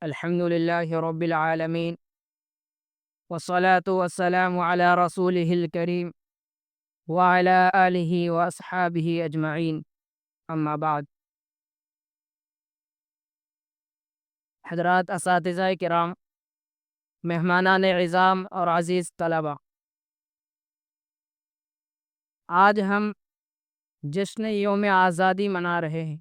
الحمد لله رب العالمين، والصلاة والسلام على رسوله الكريم وعلى آله وأصحابه أجمعين. أما بعد. حضرات اساتذہ کرام، مہمانان عظام اور عزیز طلبہ، آج ہم جشن یوم آزادی منا رہے ہیں۔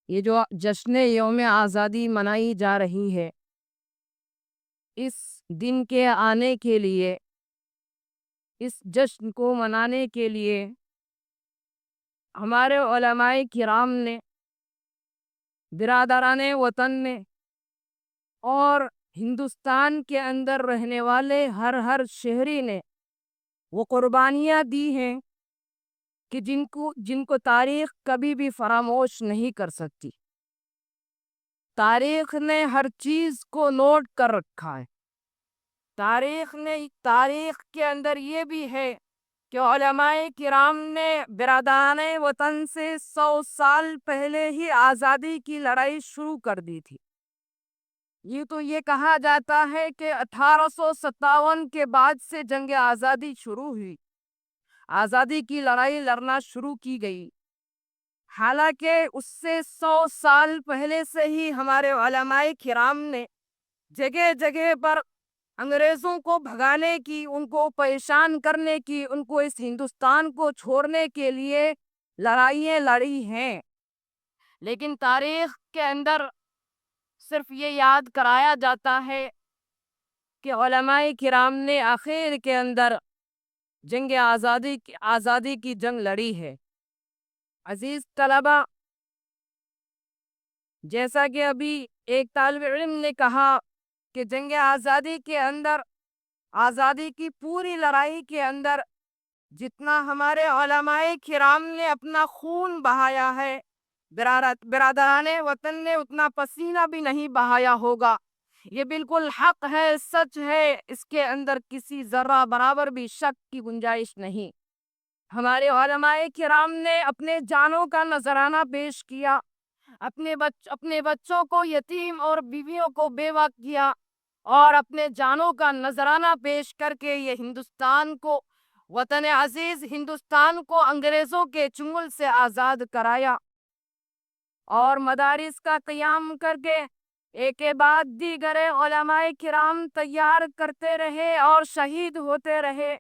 یہ جو جشن یوم آزادی منائی جا رہی ہے، اس دن کے آنے کے لیے، اس جشن کو منانے کے لیے ہمارے علماء کرام نے، برادران وطن نے اور ہندوستان کے اندر رہنے والے ہر شہری نے وہ قربانیاں دی ہیں کہ جن کو تاریخ کبھی بھی فراموش نہیں کر سکتی۔ تاریخ نے ہر چیز کو نوٹ کر رکھا ہے۔ تاریخ کے اندر یہ بھی ہے کہ علماء کرام نے برادران وطن سے 100 سال پہلے ہی آزادی کی لڑائی شروع کر دی تھی۔ یہ کہا جاتا ہے کہ 1857 کے بعد سے جنگ آزادی شروع ہوئی، آزادی کی لڑائی لڑنا شروع کی گئی، حالانکہ اس سے 100 سال پہلے سے ہی ہمارے علماء کرام نے جگہ جگہ پر انگریزوں کو بھگانے کی، ان کو پریشان کرنے کی، ان کو اس ہندوستان کو چھوڑنے کے لیے لڑائیاں لڑی ہیں۔ لیکن تاریخ کے اندر صرف یہ یاد کرایا جاتا ہے کہ علماء کرام نے آخر کے اندر جنگ آزادی کی جنگ لڑی ہے۔ عزیز طلبہ، جیسا کہ ابھی ایک طالب علم نے کہا کہ جنگ آزادی کے اندر، آزادی کی پوری لڑائی کے اندر جتنا ہمارے علماء کرام نے اپنا خون بہایا ہے، برادران وطن نے اتنا پسینہ بھی نہیں بہایا ہوگا۔ یہ بالکل حق ہے، سچ ہے، اس کے اندر کسی ذرہ برابر بھی شک کی گنجائش نہیں۔ ہمارے علماء کرام نے اپنے جانوں کا نذرانہ پیش کیا، اپنے بچوں کو یتیم اور بیویوں کو بیوہ کیا، اور اپنے جانوں کا نذرانہ پیش کر کے یہ ہندوستان کو، وطن عزیز ہندوستان کو انگریزوں کے چنگل سے آزاد کرایا، اور مدارس کا قیام کر کے ایک کے بعد دیگر علماء کرام تیار کرتے رہے اور شہید ہوتے رہے۔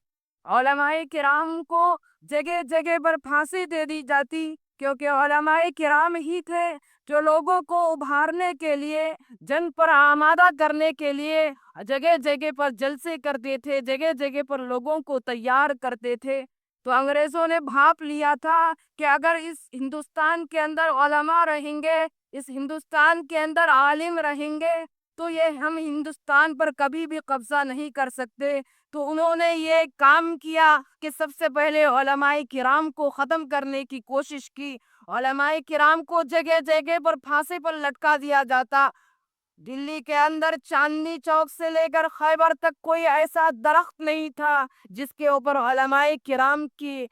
علماء کرام کو جگہ جگہ پر پھانسی دے دی جاتی، کیونکہ علماء کرام ہی تھے جو لوگوں کو ابھارنے کے لیے، جنگ پر آمادہ کرنے کے لیے جگہ جگہ پر جلسے کرتے تھے، جگہ جگہ پر لوگوں کو تیار کرتے تھے۔ تو انگریزوں نے بھاپ لیا تھا کہ اگر اس ہندوستان کے اندر علماء رہیں گے، اس ہندوستان کے اندر عالم رہیں گے، تو یہ ہم ہندوستان پر کبھی بھی قبضہ نہیں کر سکتے۔ تو انہوں نے یہ کام کیا کہ سب سے پہلے علماء کرام کو ختم کرنے کی کوشش کی۔ علماء کرام کو جگہ جگہ پر پھانسی پر لٹکا دیا جاتا۔ دلی کے اندر چاندنی چوک سے لے کر خیبر تک کوئی ایسا درخت نہیں تھا جس کے اوپر علماء کرام کی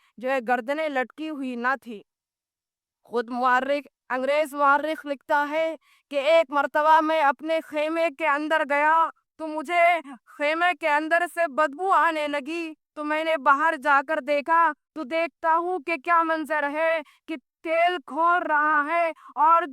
گردنیں لٹکی ہوئی نہ تھی۔ خود انگریز مورخ لکھتا ہے کہ ایک مرتبہ میں اپنے خیمے کے اندر گیا تو مجھے خیمے کے اندر سے بدبو آنے لگی، تو میں نے باہر جا کر دیکھا تو دیکھتا ہوں کہ کیا منظر ہے کہ تیل کھول رہا ہے، اور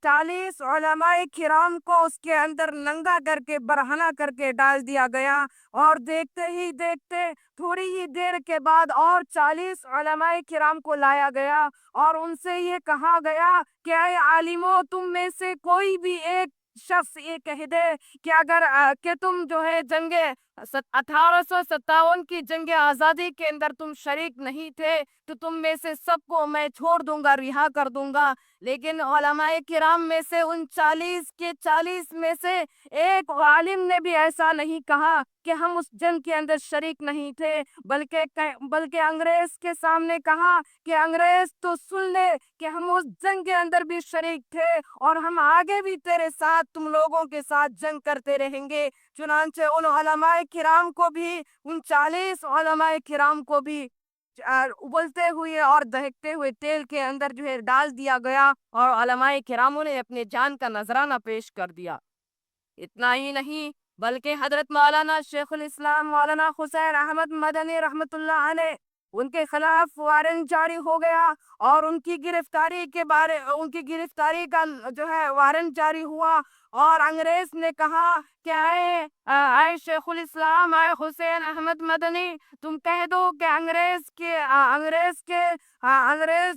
40 علماء کرام کو اس کے اندر ننگا کر کے، برہنہ کر کے ڈال دیا گیا، اور دیکھتے ہی دیکھتے تھوڑی ہی دیر کے بعد اور 40 علماء کرام کو لایا گیا، اور ان سے یہ کہا گیا کہ اے عالمو، تم میں سے کوئی بھی ایک شخص یہ کہہ دے کہ اگر کہ تم جنگ 1857 کی جنگ آزادی کے اندر تم شریک نہیں تھے، تو تم میں سے سب کو میں چھوڑ دوں گا، رہا کر دوں گا۔ لیکن علماء کرام میں سے ان 40 کے 40 میں سے ایک عالم نے بھی ایسا نہیں کہا کہ ہم اس جنگ کے اندر شریک نہیں تھے، بلکہ انگریز کے سامنے کہا کہ انگریز تو سن لے کہ ہم اس جنگ کے اندر بھی شریک تھے، اور ہم آگے بھی تیرے ساتھ، تم لوگوں کے ساتھ جنگ کرتے رہیں گے۔ چنانچہ ان علماء کرام کو بھی، ان 40 علماء کرام کو بھی ابلتے ہوئے اور دہکتے ہوئے تیل کے اندر جو ہے ڈال دیا گیا اور علماء کراموں نے اپنے جان کا نذرانہ پیش کر دیا۔ اتنا ہی نہیں بلکہ حضرت مولانا شیخ الاسلام مولانا حسین احمد مدنی رحمت اللہ علیہ ان کے خلاف وارنٹ جاری ہو گیا اور ان کی گرفتاری کا جو ہے وارنٹ جاری ہوا، اور انگریز نے کہا کہ اے شیخ الاسلام، اے حسین احمد مدنی، تم کہہ دو کہ انگریز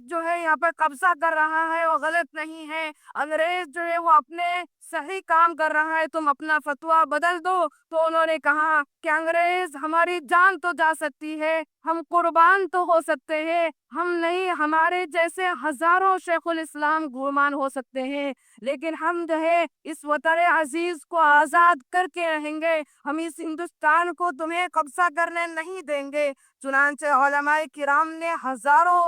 جو ہے یہاں پر قبضہ کر رہا ہے وہ غلط نہیں ہے، انگریز جو ہے وہ اپنے صحیح کام کر رہا ہے، تم اپنا فتویٰ بدل دو۔ تو انہوں نے کہا کہ انگریز ہماری جان تو جا سکتی ہے، ہم قربان تو ہو سکتے ہیں، ہم نہیں، ہمارے جیسے ہزاروں شیخ الاسلام قربان ہو سکتے ہیں، لیکن ہم جو ہے اس وطن عزیز کو آزاد کر کے رہیں گے، ہم اس ہندوستان کو تمہیں قبضہ کرنے نہیں دیں گے۔ چنانچہ علماء کرام نے ہزاروں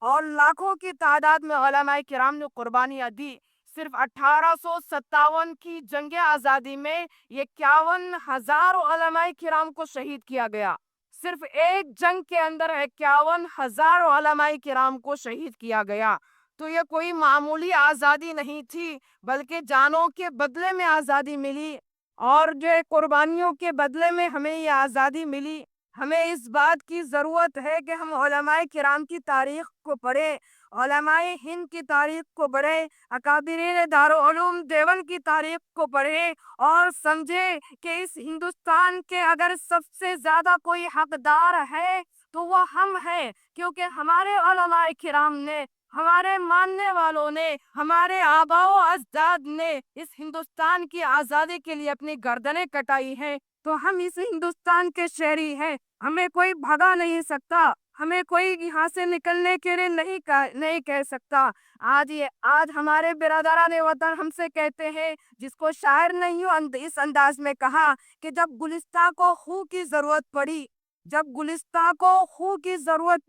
اور لاکھوں کی تعداد میں علماء کرام نے قربانیاں دی۔ صرف 1857 کی جنگ آزادی میں 51,000 علماء کرام کو شہید کیا گیا۔ صرف ایک جنگ کے اندر 51,000 علماء کرام کو شہید کیا گیا۔ تو یہ کوئی معمولی آزادی نہیں تھی، بلکہ جانوں کے بدلے میں آزادی ملی، اور جو قربانیوں کے بدلے میں ہمیں یہ آزادی ملی۔ ہمیں اس بات کی ضرورت ہے کہ ہم علماء کرام کی تاریخ کو پڑھیں، علماء ہند کی تاریخ کو پڑھیں، اکابرین دارالعلوم دیوبند کی تاریخ کو پڑھیں، اور سمجھیں کہ اس ہندوستان کے اگر سب سے زیادہ کوئی حقدار ہے تو وہ ہم ہیں، کیونکہ ہمارے علماء کرام نے، ہمارے ماننے والوں نے، ہمارے آباء و اجداد نے اس ہندوستان کی آزادی کے لیے اپنی گردنیں کٹائی ہیں، تو ہم اس ہندوستان کے شہری ہیں، ہمیں کوئی بھگا نہیں سکتا، ہمیں کوئی یہاں سے نکلنے کے لیے نہیں کہہ سکتا۔ آج ہمارے برادران وطن ہم سے کہتے ہیں، جس کو شاعر نے یوں اس انداز میں کہا کہ جب گلستہ کو خوں کی ضرورت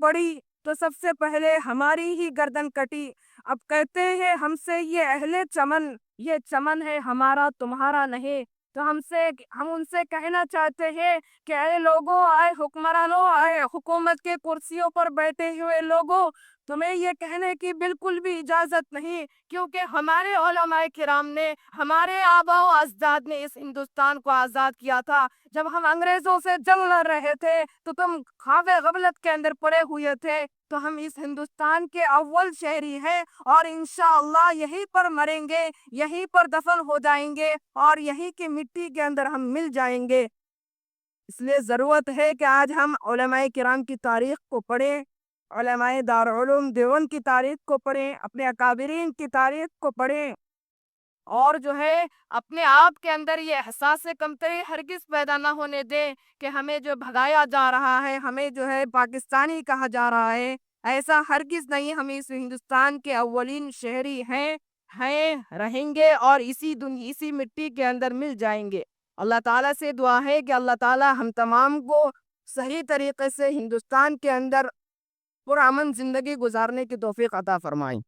پڑی تو سب سے پہلے ہماری ہی گردن کٹی۔ اب کہتے ہیں ہم سے یہ اہل چمن، یہ چمن ہے ہمارا تمہارا نہیں۔ تو ہم ان سے کہنا چاہتے ہیں کہ اے لوگوں، اے حکمرانوں، اے حکومت کے کرسیوں پر بیٹھے ہوئے لوگوں، تمہیں یہ کہنے کی بالکل بھی اجازت نہیں، کیونکہ ہمارے علماء کرام نے، ہمارے آباء و اجداد نے اس ہندوستان کو آزاد کیا تھا۔ جب ہم انگریزوں سے جنگ لڑ رہے تھے تو تم خواب غفلت کے اندر پڑے ہوئے تھے، تو ہم اس ہندوستان کے اول شہری ہیں، اور انشاءاللہ یہیں پر مریں گے، یہیں پر دفن ہو جائیں گے، اور یہیں کی مٹی کے اندر ہم مل جائیں گے۔ اس لیے ضرورت ہے کہ آج ہم علماء کرام کی تاریخ کو پڑھیں، علماء دارالعلوم دیوبند کی تاریخ کو پڑھیں، اپنے اکابرین کی تاریخ کو پڑھیں، اور جو ہے اپنے آپ کے اندر یہ احساس کمتری ہرگز پیدا نہ ہونے دیں کہ ہمیں جو بھگایا جا رہا ہے، ہمیں جو ہے پاکستانی کہا جا رہا ہے۔ ایسا ہرگز نہیں، ہم اس ہندوستان کے اولین شہری ہیں، رہیں گے، اور اسی مٹی کے اندر مل جائیں گے۔ اللہ تعالیٰ سے دعا ہے کہ اللہ تعالیٰ ہم تمام کو صحیح طریقے سے ہندوستان کے اندر پرامن زندگی گزارنے کی توفیق عطا فرمائیں۔